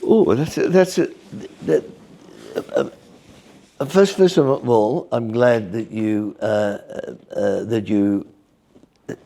Oh, that, first of all, I'm glad that you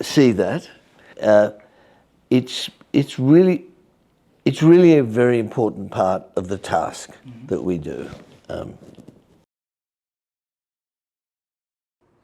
see that. It's really a very important part of the task that we do.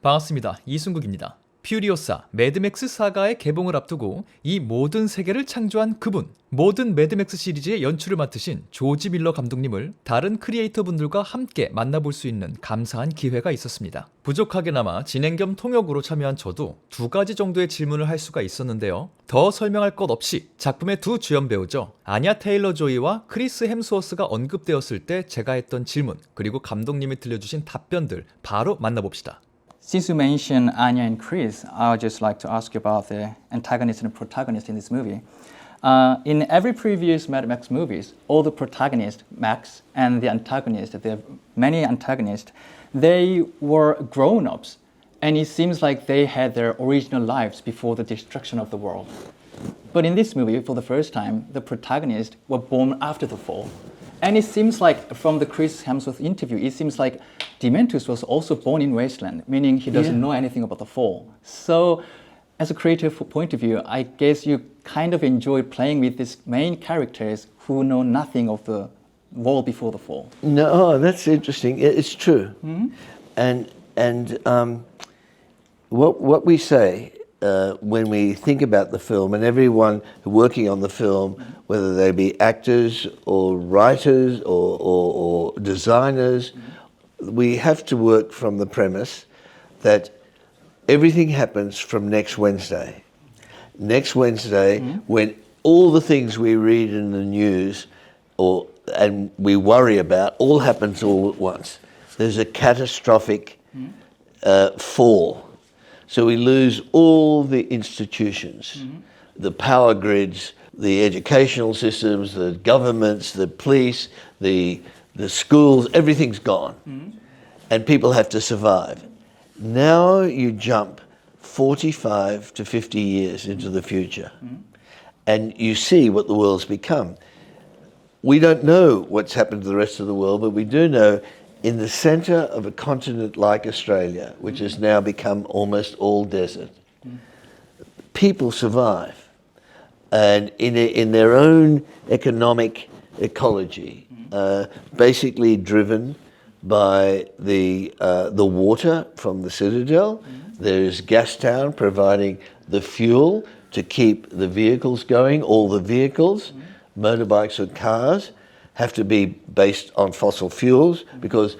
반갑습니다. 이승국입니다. 퓨리오사, 매드맥스 사가의 개봉을 앞두고 이 모든 세계를 창조한 그분, 모든 매드맥스 시리즈의 연출을 맡으신 조지 밀러 감독님을 다른 크리에이터 분들과 함께 만나볼 수 있는 감사한 기회가 있었습니다. 부족하게나마 진행 겸 통역으로 참여한 저도 2가지 정도의 질문을 할 수가 있었는데요. 더 설명할 것 없이 작품의 두 주연 배우죠. 아냐 테일러 조이와 크리스 햄스워스가 언급되었을 때 제가 했던 질문, 그리고 감독님이 들려주신 답변들 바로 만나봅시다. Since you mentioned Anya and Chris, I would just like to ask you about the antagonist and protagonist in this movie. In every previous Mad Max movies, all the protagonists, Max, and the antagonist, the many antagonists, they were grown-ups, and it seems like they had their original lives before the destruction of the world. But in this movie, for the first time, the protagonists were born after the fall. And it seems like, from the Chris Hemsworth interview, it seems like Dementus was also born in Wasteland, meaning he doesn't know anything about the fall. So, as a creative point of view, I guess you kind of enjoy playing with these main characters who know nothing of the world before the fall. No, that's interesting. It's true. And what we say when we think about the film, and everyone working on the film, whether they be actors or writers or designers, we have to work from the premise that everything happens from next Wednesday. Next Wednesday, when all the things we read in the news and we worry about all happens all at once. There's a catastrophic fall. So we lose all the institutions, the power grids, the educational systems, the governments, the police, the schools, everything's gone. And people have to survive. Now you jump 45 to 50 years into the future and you see what the world's become. We don't know what's happened to the rest of the world, but we do know in the centre of a continent like Australia, which has now become almost all desert, people survive. And in their own economic ecology, basically driven by the water from the citadel. There's Gastown providing the fuel to keep the vehicles going. All the vehicles, motorbikes and cars, have to be based on fossil fuels because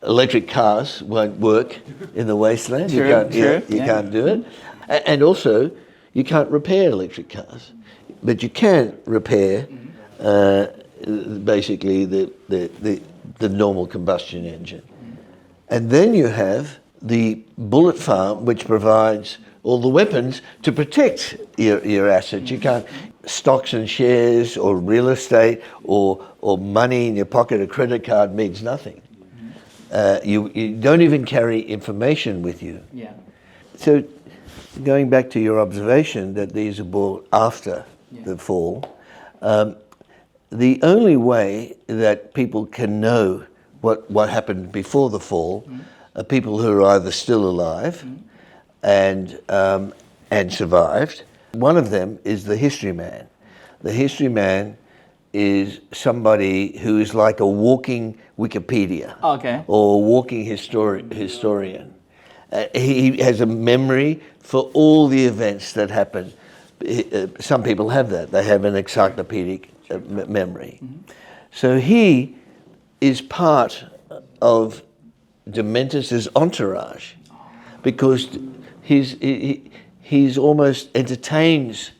electric cars won't work in the wasteland. You can't do it. And also, you can't repair electric cars. But you can repair basically the normal combustion engine. And then you have the bullet farm, which provides all the weapons to protect your assets. You can't stocks and shares or real estate or money in your pocket, a credit card means nothing. You don't even carry information with you. So going back to your observation that these are bought after the fall, the only way that people can know what happened before the fall are people who are either still alive and survived. One of them is the history man. The history man is somebody who is like a walking Wikipedia or a walking historian. He has a memory for all the events that happen. Some people have that. They have an encyclopedic memory. So he is part of Dementus's entourage because he's almost entertains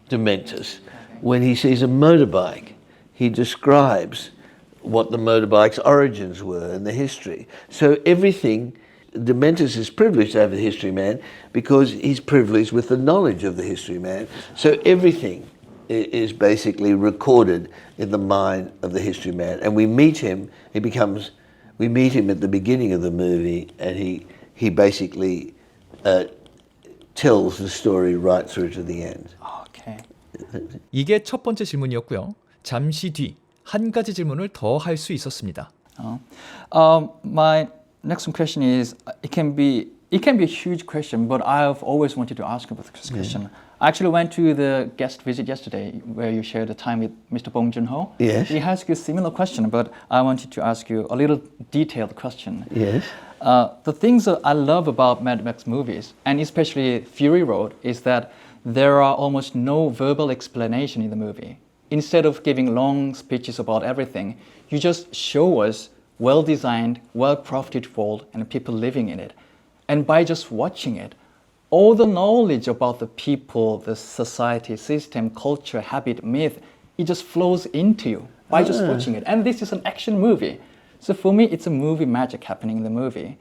Dementus. When he sees a motorbike, he describes what the motorbike's origins were and the history. So everything, Dementus is privileged over the history man because he's privileged with the knowledge of the history man. So everything is basically recorded in the mind of the history man. And we meet him, we meet him at the beginning of the movie, and he basically tells the story right through to the end. 이게 첫 번째 질문이었고요. 잠시 뒤 한 가지 질문을 더 할 수 있었습니다. My next question is it can be a huge question, but I've always wanted to ask about this question. I actually went to the guest visit yesterday where you shared the time with Mr. Bong Joon-ho. Yes. He asked you a similar question, but I wanted to ask you a little detailed question. Yes. The things that I love about Mad Max movies, and especially Fury Road, is that there are almost no verbal explanation in the movie. Instead of giving long speeches about everything, you just show us well-designed, well-crafted world and people living in it. And by just watching it, all the knowledge about the people, the society, system, culture, habit, myth, it just flows into you by just watching it. And this is an action movie. So for me, it's a movie magic happening in the movie.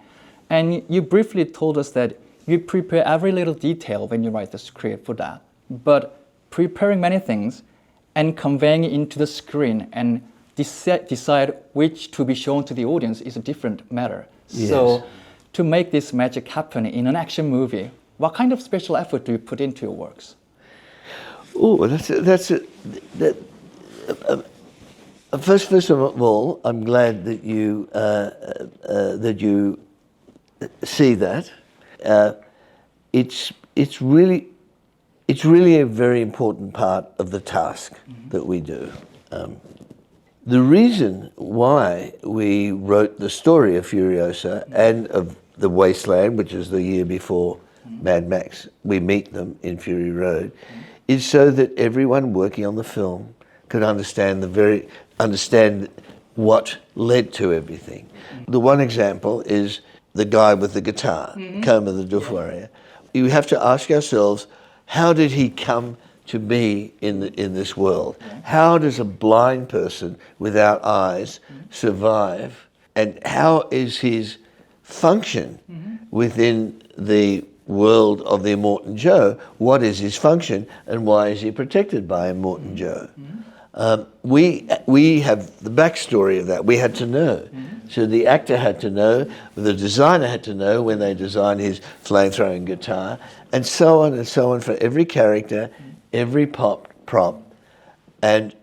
And you briefly told us that you prepare every little detail when you write the script for that. But preparing many things and conveying it into the screen and decide which to be shown to the audience is a different matter. Yes. So to make this magic happen in an action movie, what kind of special effort do you put into your works? Oh, first of all, I'm glad that you see that. It's really a very important part of the task that we do. The reason why we wrote the story of Furiosa and of The Wasteland, which is the year before Mad Max, we meet them in Fury Road, is so that everyone working on the film could understand what led to everything. The one example is the guy with the guitar, Coma the Doof Warrior. You have to ask ourselves, how did he come to be in this world? How does a blind person without eyes survive? And how is his function within the world of the Immortan Joe? What is his function and why is he protected by Immortan Joe? We have the backstory of that. We had to know. So the actor had to know, the designer had to know when they designed his flame-throwing guitar, and so on for every character, every prop. And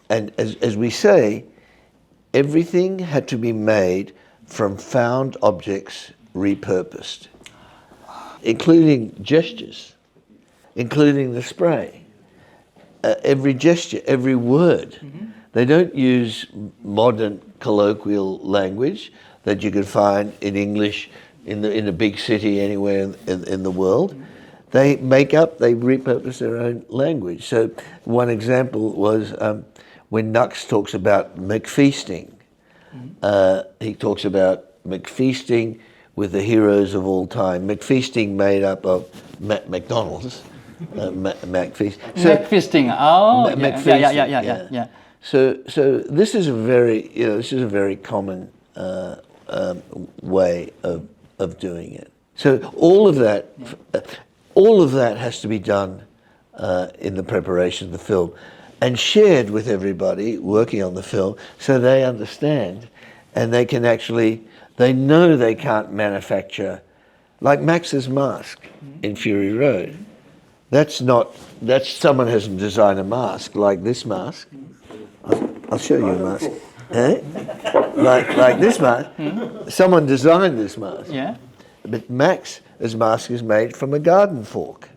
as we say, everything had to be made from found objects repurposed, including gestures, including the spray. Every gesture, every word. They don't use modern colloquial language that you could find in English in a big city anywhere in the world. They repurpose their own language. So one example was when Nux talks about McFeasting. He talks about McFeasting with the heroes of all time. McFeasting made up of McDonald's. McFeast. McFeasting. Oh, yeah. So this is a very common way of doing it. So all of that has to be done in the preparation of the film and shared with everybody working on the film so they understand and they know they can't manufacture, like Max's mask in Fury Road. That's someone hasn't designed a mask like this mask. I'll show you a mask. Like this mask. Someone designed this mask. Yeah. But Max's mask is made from a garden fork.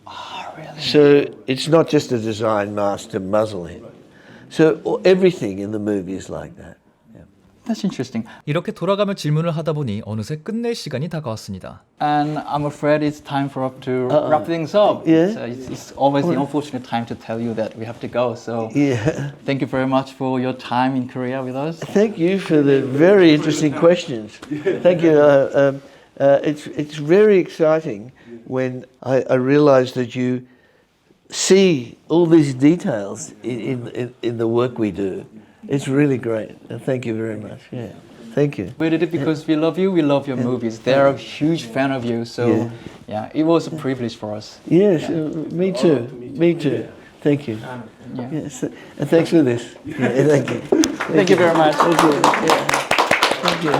Oh, really? So it's not just a design mask to muzzle him. So everything in the movie is like that. That's interesting. 이렇게 돌아가며 질문을 하다 보니 어느새 끝낼 시간이 다가왔습니다. And I'm afraid it's time for us to wrap things up. Yeah. So it's always the unfortunate time to tell you that we have to go. So Yeah. thank you very much for your time in Korea with us. Thank you for the very interesting questions. Thank you. It's very exciting when I realize that you see all these details in the work we do. It's really great. Thank you very much. Yeah. Thank you. We did it because we love you, we love your movies. They're a huge fan of you. So yeah, it was a privilege for us. Yes, me too. Me too. Thank you. Yeah. Yes, and thanks for this. Yeah, thank you. Thank you very much. Thank you. Yeah. Thank you.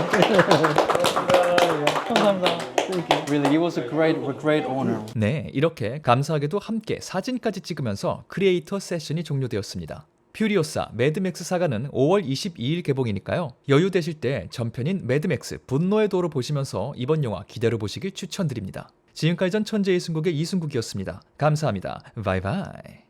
감사합니다. Really, it was a great honor. 네, 이렇게 감사하게도 함께 사진까지 찍으면서 크리에이터 세션이 종료되었습니다. 퓨리오사, 매드맥스 사가는 5월 22일 개봉이니까요. 여유 되실 때 전편인 매드맥스 분노의 도로 보시면서 이번 영화 기대로 보시길 추천드립니다. 지금까지 전 천재이승국의 이승국이었습니다. 감사합니다. 바이바이.